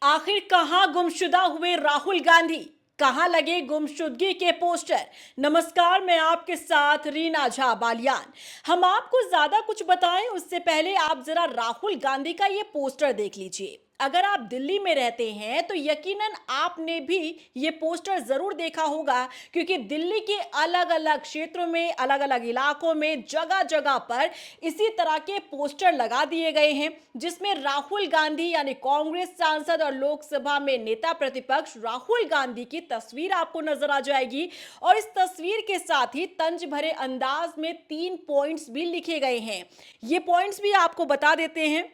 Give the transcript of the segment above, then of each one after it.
आखिर कहां गुमशुदा हुए राहुल गांधी? कहां लगे गुमशुदगी के पोस्टर? नमस्कार, मैं आपके साथ रीना झा बालियान। हम आपको ज्यादा कुछ बताएं उससे पहले आप जरा राहुल गांधी का ये पोस्टर देख लीजिए। अगर आप दिल्ली में रहते हैं तो यकीनन आपने भी ये पोस्टर जरूर देखा होगा, क्योंकि दिल्ली के अलग अलग क्षेत्रों में, अलग अलग इलाकों में, जगह जगह पर इसी तरह के पोस्टर लगा दिए गए हैं, जिसमें राहुल गांधी यानी कांग्रेस सांसद और लोकसभा में नेता प्रतिपक्ष राहुल गांधी की तस्वीर आपको नजर आ जाएगी। और इस तस्वीर के साथ ही तंज भरे अंदाज में 3 पॉइंट्स भी लिखे गए हैं। ये पॉइंट्स भी आपको बता देते हैं।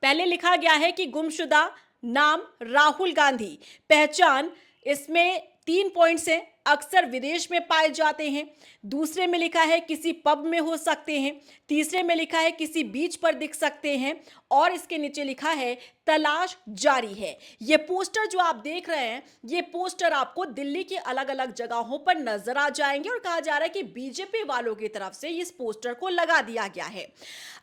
पहले लिखा गया है कि गुमशुदा, नाम राहुल गांधी, पहचान, इसमें 3 पॉइंट्स हैं, अक्सर विदेश में पाए जाते हैं। दूसरे में लिखा है किसी पब में हो सकते हैं। तीसरे में लिखा है किसी बीच पर दिख सकते हैं। और इसके नीचे लिखा है तलाश जारी है। ये पोस्टर जो आप देख रहे हैं, ये पोस्टर आपको दिल्ली के अलग अलग जगहों पर नजर आ जाएंगे और कहा जा रहा है कि बीजेपी वालों की तरफ से इस पोस्टर को लगा दिया गया है।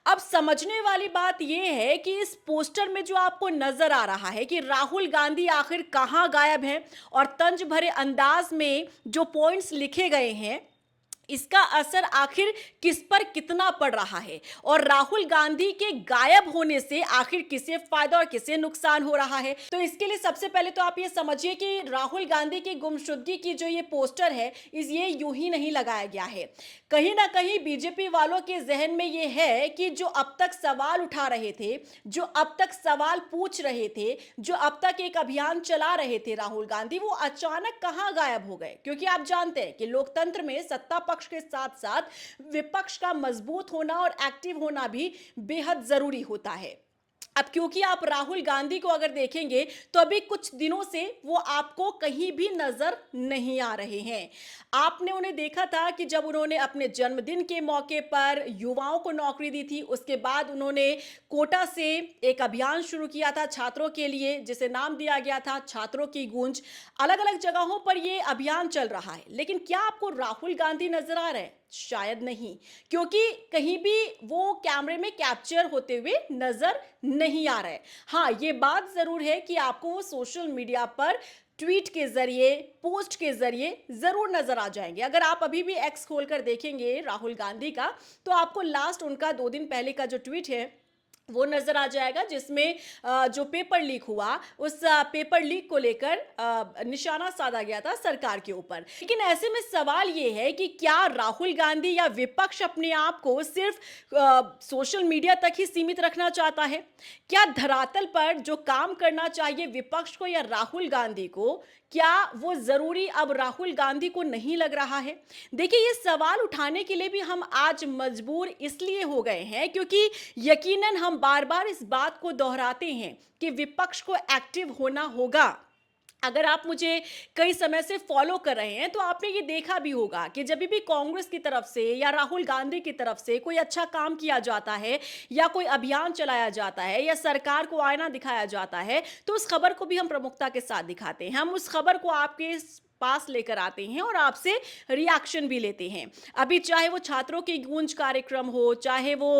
अब समझने वाली बात यह है कि इस पोस्टर में जो आपको नजर आ रहा है कि राहुल गांधी आखिर कहां गायब हैं और तंज भरे अंदाज में जो पॉइंट्स लिखे गए हैं, इसका असर आखिर किस पर कितना पड़ रहा है और राहुल गांधी के गायब होने से आखिर किसे फायदा और किसे नुकसान हो रहा है। तो इसके लिए सबसे पहले तो आप ये समझिए कि राहुल गांधी की गुमशुदगी की जो ये पोस्टर है, ये यूं ही नहीं लगाया गया है। कहीं ना कहीं बीजेपी वालों के जहन में ये है कि जो अब तक सवाल उठा रहे थे, जो अब तक सवाल पूछ रहे थे, जो अब तक एक अभियान चला रहे थे राहुल गांधी, वो अचानक कहां गायब हो गए। क्योंकि आप जानते हैं कि लोकतंत्र में सत्ता पक्ष के साथ साथ विपक्ष का मजबूत होना और एक्टिव होना भी बेहद जरूरी होता है। अब क्योंकि आप राहुल गांधी को अगर देखेंगे तो अभी कुछ दिनों से वो आपको कहीं भी नजर नहीं आ रहे हैं। आपने उन्हें देखा था कि जब उन्होंने अपने जन्मदिन के मौके पर युवाओं को नौकरी दी थी, उसके बाद उन्होंने कोटा से एक अभियान शुरू किया था छात्रों के लिए, जिसे नाम दिया गया था छात्रों की गूंज। अलग अलग जगहों पर यह अभियान चल रहा है, लेकिन क्या आपको राहुल गांधी नजर आ रहे हैं? शायद नहीं, क्योंकि कहीं भी वो कैमरे में कैप्चर होते हुए नजर नहीं आ रहे। हाँ, ये बात जरूर है कि आपको वो सोशल मीडिया पर ट्वीट के जरिए, पोस्ट के जरिए जरूर नजर आ जाएंगे। अगर आप अभी भी एक्स खोलकर देखेंगे राहुल गांधी का, तो आपको लास्ट उनका 2 दिन पहले का जो ट्वीट है वो नजर आ जाएगा, जिसमें जो पेपर लीक हुआ, उस पेपर लीक को लेकर निशाना साधा गया था सरकार के ऊपर। लेकिन ऐसे में सवाल ये है कि क्या राहुल गांधी या विपक्ष अपने आप को सिर्फ सोशल मीडिया तक ही सीमित रखना चाहता है? क्या धरातल पर जो काम करना चाहिए विपक्ष को या राहुल गांधी को, क्या वो जरूरी अब राहुल गांधी को नहीं लग रहा है? देखिए, ये सवाल उठाने के लिए भी हम आज मजबूर इसलिए हो गए हैं क्योंकि यकीनन हम बार बार इस बात को दोहराते हैं कि विपक्ष को एक्टिव होना होगा। अगर आप मुझे कई समय से फॉलो कर रहे हैं तो आपने ये देखा भी होगा कि जब भी कांग्रेस की तरफ से या राहुल गांधी की तरफ से कोई अच्छा काम किया जाता है या कोई अभियान चलाया जाता है या सरकार को आईना दिखाया जाता है, तो उस खबर को भी हम प्रमुखता के साथ दिखाते हैं। हम उस खबर को आपके पास लेकर आते हैं और आपसे रिएक्शन भी लेते हैं। अभी चाहे वो छात्रों की गूंज कार्यक्रम हो, चाहे वो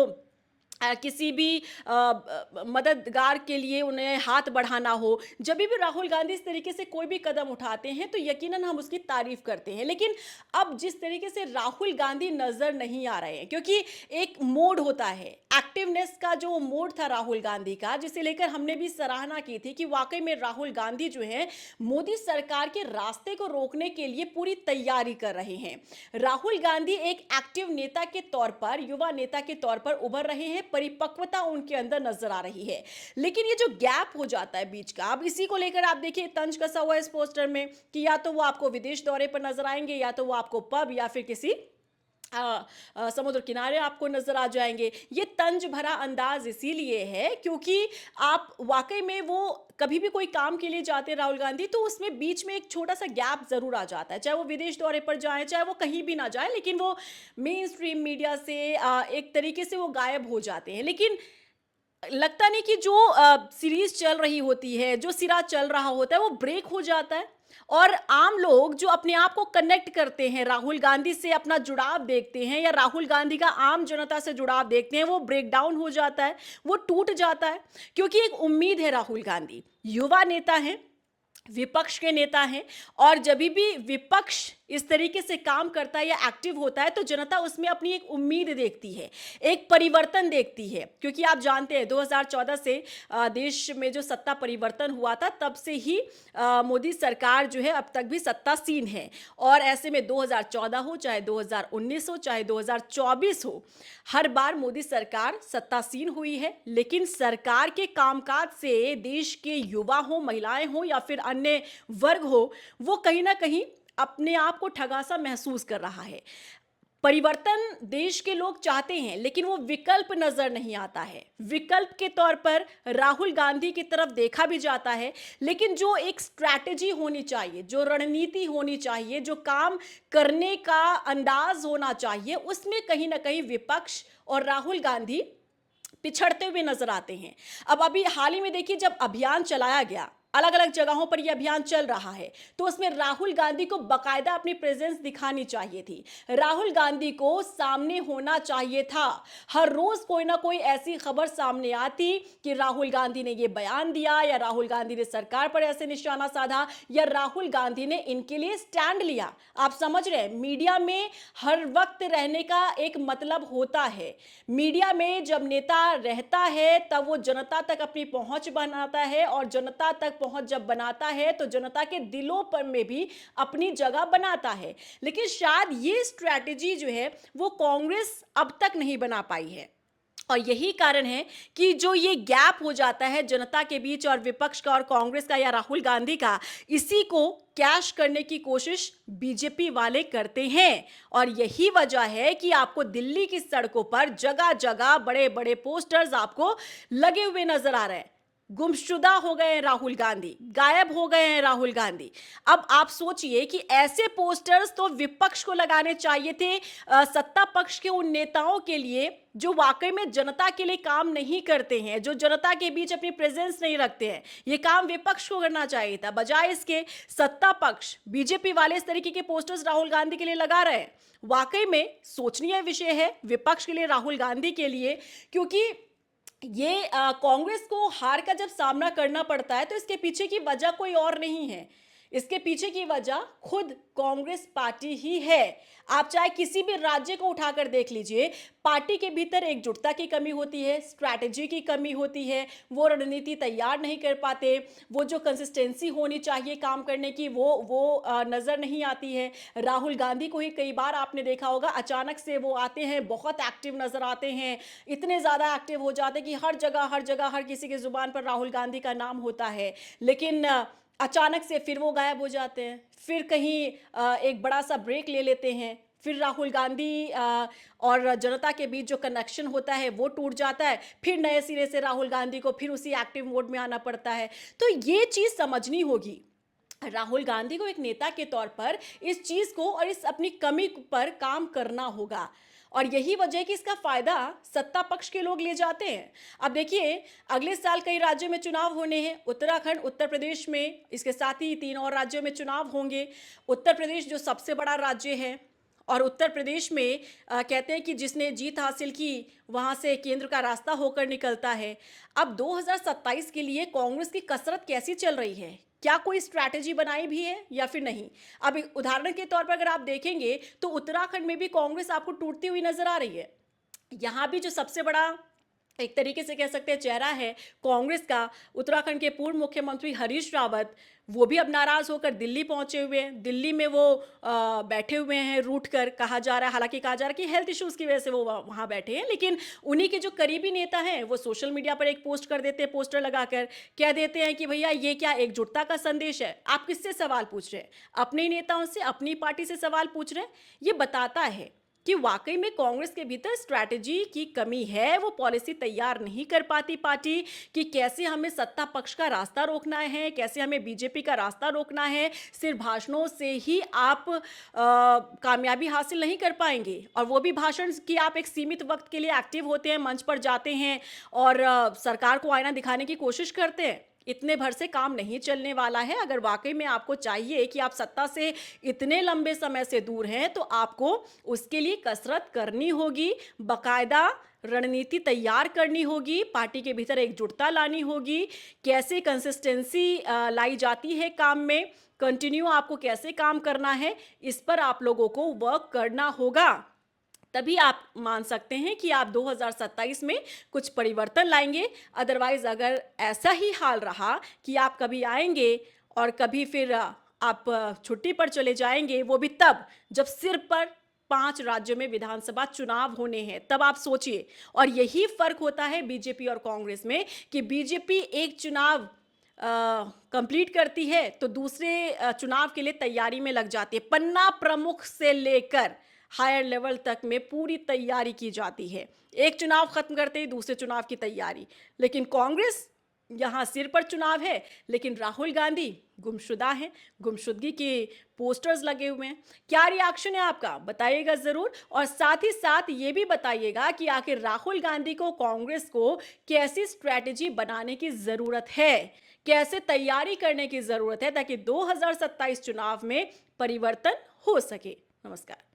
किसी भी मददगार के लिए उन्हें हाथ बढ़ाना हो, जब भी राहुल गांधी इस तरीके से कोई भी कदम उठाते हैं तो यकीनन हम उसकी तारीफ करते हैं। लेकिन अब जिस तरीके से राहुल गांधी नजर नहीं आ रहे हैं, क्योंकि एक मोड होता है, एक्टिवनेस का जो मोड था राहुल गांधी का, जिसे लेकर हमने भी सराहना की थी कि वाकई में राहुल गांधी जो है मोदी सरकार के रास्ते को रोकने के लिए पूरी तैयारी कर रहे हैं। राहुल गांधी एक एक्टिव नेता के तौर पर, युवा नेता के तौर पर उभर रहे हैं, परिपक्वता उनके अंदर नजर आ रही है। लेकिन ये जो गैप हो जाता है बीच का, अब इसी को लेकर आप देखिए तंज कसा हुआ है इस पोस्टर में कि या तो वो आपको विदेश दौरे पर नजर आएंगे, या तो वो आपको पब या फिर किसी समुद्र किनारे आपको नजर आ जाएंगे। ये तंज भरा अंदाज इसीलिए है क्योंकि आप वाकई में, वो कभी भी कोई काम के लिए जाते हैं राहुल गांधी, तो उसमें बीच में एक छोटा सा गैप जरूर आ जाता है। चाहे वो विदेश दौरे पर जाएं, चाहे वो कहीं भी ना जाएं, लेकिन वो मेन स्ट्रीम मीडिया से एक तरीके से वो गायब हो जाते हैं। लेकिन लगता नहीं कि जो सीरीज चल रही होती है, जो सिरा चल रहा होता है, वो ब्रेक हो जाता है और आम लोग जो अपने आप को कनेक्ट करते हैं, राहुल गांधी से अपना जुड़ाव देखते हैं या राहुल गांधी का आम जनता से जुड़ाव देखते हैं, वो ब्रेक डाउन हो जाता है, वो टूट जाता है। क्योंकि एक उम्मीद है, राहुल गांधी युवा नेता हैं, विपक्ष के नेता हैं, और जब भी विपक्ष इस तरीके से काम करता है या एक्टिव होता है तो जनता उसमें अपनी एक उम्मीद देखती है, एक परिवर्तन देखती है। क्योंकि आप जानते हैं 2014 से देश में जो सत्ता परिवर्तन हुआ था, तब से ही मोदी सरकार जो है अब तक भी सत्तासीन है। और ऐसे में 2014 हो, चाहे 2019 हो, चाहे 2024 हो, हर बार मोदी सरकार सत्तासीन हुई है। लेकिन सरकार के कामकाज से देश के युवा हो, महिलाएं हो या फिर अन्य वर्ग हो, वो कहीं ना कहीं अपने आप को ठगा सा महसूस कर रहा है। परिवर्तन देश के लोग चाहते हैं, लेकिन वो विकल्प नजर नहीं आता है। विकल्प के तौर पर राहुल गांधी की तरफ देखा भी जाता है, लेकिन जो एक स्ट्रैटेजी होनी चाहिए, जो रणनीति होनी चाहिए, जो काम करने का अंदाज होना चाहिए, उसमें कहीं ना कहीं विपक्ष और राहुल गांधी पिछड़ते हुए नजर आते हैं। अब अभी हाल ही में देखिए, जब अभियान चलाया गया, अलग अलग जगहों पर यह अभियान चल रहा है, तो उसमें राहुल गांधी को बकायदा अपनी प्रेजेंस दिखानी चाहिए थी। राहुल गांधी को सामने होना चाहिए था। हर रोज कोई ना कोई ऐसी खबर सामने आती कि राहुल गांधी ने यह बयान दिया, या राहुल गांधी ने सरकार पर ऐसे निशाना साधा, या राहुल गांधी ने इनके लिए स्टैंड लिया। आप समझ रहे हैं, मीडिया में हर वक्त रहने का एक मतलब होता है। मीडिया में जब नेता रहता है तब वो जनता तक अपनी पहुंच बनाता है, और जनता तक पहुंच जब बनाता है तो जनता के दिलों पर में भी अपनी जगह बनाता है। लेकिन शायद ये स्ट्रैटेजी जो है वो कांग्रेस अब तक नहीं बना पाई है। और यही कारण है कि जो ये गैप हो जाता है जनता के बीच और विपक्ष का और कांग्रेस का या राहुल गांधी का, इसी को कैश करने की कोशिश बीजेपी वाले करते हैं। और यही वजह है कि आपको दिल्ली की सड़कों पर जगह जगह बड़े बड़े पोस्टर्स आपको लगे हुए नजर आ रहे हैं। गुमशुदा हो गए हैं राहुल गांधी, गायब हो गए हैं राहुल गांधी। अब आप सोचिए कि ऐसे पोस्टर्स तो विपक्ष को लगाने चाहिए थे, सत्ता पक्ष के उन नेताओं के लिए जो वाकई में जनता के लिए काम नहीं करते हैं, जो जनता के बीच अपनी प्रेजेंस नहीं रखते हैं। ये काम विपक्ष को करना चाहिए था, बजाय इसके सत्ता पक्ष बीजेपी वाले इस तरीके के पोस्टर्स राहुल गांधी के लिए लगा रहे हैं। वाकई में सोचनीय विषय है विपक्ष के लिए, राहुल गांधी के लिए। क्योंकि ये कांग्रेस को हार का जब सामना करना पड़ता है तो इसके पीछे की वजह कोई और नहीं है, इसके पीछे की वजह खुद कांग्रेस पार्टी ही है। आप चाहे किसी भी राज्य को उठाकर देख लीजिए, पार्टी के भीतर एकजुटता की कमी होती है, स्ट्रैटेजी की कमी होती है, वो रणनीति तैयार नहीं कर पाते, वो जो कंसिस्टेंसी होनी चाहिए काम करने की वो नज़र नहीं आती है। राहुल गांधी को ही कई बार आपने देखा होगा, अचानक से वो आते हैं, बहुत एक्टिव नज़र आते हैं, इतने ज़्यादा एक्टिव हो जाते हैं कि हर जगह हर किसी की ज़ुबान पर राहुल गांधी का नाम होता है। लेकिन अचानक से फिर वो गायब हो जाते हैं, फिर कहीं एक बड़ा सा ब्रेक ले लेते हैं, फिर राहुल गांधी और जनता के बीच जो कनेक्शन होता है वो टूट जाता है, फिर नए सिरे से राहुल गांधी को फिर उसी एक्टिव मोड में आना पड़ता है। तो ये चीज़ समझनी होगी राहुल गांधी को, एक नेता के तौर पर इस चीज़ को और इस अपनी कमी पर काम करना होगा। और यही वजह है कि इसका फायदा सत्ता पक्ष के लोग ले जाते हैं। अब देखिए, अगले साल कई राज्यों में चुनाव होने हैं, उत्तराखंड, उत्तर प्रदेश में, इसके साथ ही 3 और राज्यों में चुनाव होंगे। उत्तर प्रदेश जो सबसे बड़ा राज्य है, और उत्तर प्रदेश में कहते हैं कि जिसने जीत हासिल की वहाँ से केंद्र का रास्ता होकर निकलता है। अब 2027 के लिए कांग्रेस की कसरत कैसी चल रही है, क्या कोई स्ट्रैटेजी बनाई भी है या फिर नहीं? अब उदाहरण के तौर पर अगर आप देखेंगे तो उत्तराखंड में भी कांग्रेस आपको टूटती हुई नजर आ रही है। यहाँ भी जो सबसे बड़ा एक तरीके से कह सकते हैं चेहरा है कांग्रेस का, उत्तराखंड के पूर्व मुख्यमंत्री हरीश रावत, वो भी अब नाराज होकर दिल्ली पहुंचे हुए हैं। दिल्ली में वो बैठे हुए हैं रूठ कर, कहा जा रहा है, हालांकि कहा जा रहा है कि हेल्थ इश्यूज़ की वजह से वो वहाँ बैठे हैं। लेकिन उन्हीं के जो करीबी नेता हैं वो सोशल मीडिया पर एक पोस्ट कर देते हैं, पोस्टर लगाकर कह देते हैं कि भैया ये क्या एकजुटता का संदेश है? आप किससे सवाल पूछ रहे हैं? अपने ही नेताओं से, अपनी पार्टी से सवाल पूछ रहे हैं। ये बताता है कि वाकई में कांग्रेस के भीतर स्ट्रैटेजी की कमी है। वो पॉलिसी तैयार नहीं कर पाती पार्टी कि कैसे हमें सत्ता पक्ष का रास्ता रोकना है, कैसे हमें बीजेपी का रास्ता रोकना है। सिर्फ भाषणों से ही आप कामयाबी हासिल नहीं कर पाएंगे, और वो भी भाषण की आप एक सीमित वक्त के लिए एक्टिव होते हैं, मंच पर जाते हैं और सरकार को आईना दिखाने की कोशिश करते हैं। इतने भर से काम नहीं चलने वाला है। अगर वाकई में आपको चाहिए कि आप सत्ता से इतने लंबे समय से दूर हैं, तो आपको उसके लिए कसरत करनी होगी, बाकायदा रणनीति तैयार करनी होगी, पार्टी के भीतर एकजुटता लानी होगी, कैसे कंसिस्टेंसी लाई जाती है काम में, कंटिन्यू आपको कैसे काम करना है, इस पर आप लोगों को वर्क करना होगा। तभी आप मान सकते हैं कि आप 2027 में कुछ परिवर्तन लाएंगे। अदरवाइज अगर ऐसा ही हाल रहा कि आप कभी आएंगे और कभी फिर आप छुट्टी पर चले जाएंगे, वो भी तब जब सिर पर 5 राज्यों में विधानसभा चुनाव होने हैं, तब आप सोचिए। और यही फर्क होता है बीजेपी और कांग्रेस में कि बीजेपी एक चुनाव कंप्लीट करती है तो दूसरे चुनाव के लिए तैयारी में लग जाती है। पन्ना प्रमुख से लेकर हायर लेवल तक में पूरी तैयारी की जाती है। एक चुनाव खत्म करते ही दूसरे चुनाव की तैयारी। लेकिन कांग्रेस, यहाँ सिर पर चुनाव है लेकिन राहुल गांधी गुमशुदा हैं, गुमशुदगी के पोस्टर्स लगे हुए हैं। क्या रिएक्शन है आपका, बताइएगा ज़रूर। और साथ ही साथ ये भी बताइएगा कि आखिर राहुल गांधी को, कांग्रेस को कैसी स्ट्रैटेजी बनाने की ज़रूरत है, कैसे तैयारी करने की ज़रूरत है ताकि 2027 चुनाव में परिवर्तन हो सके। नमस्कार।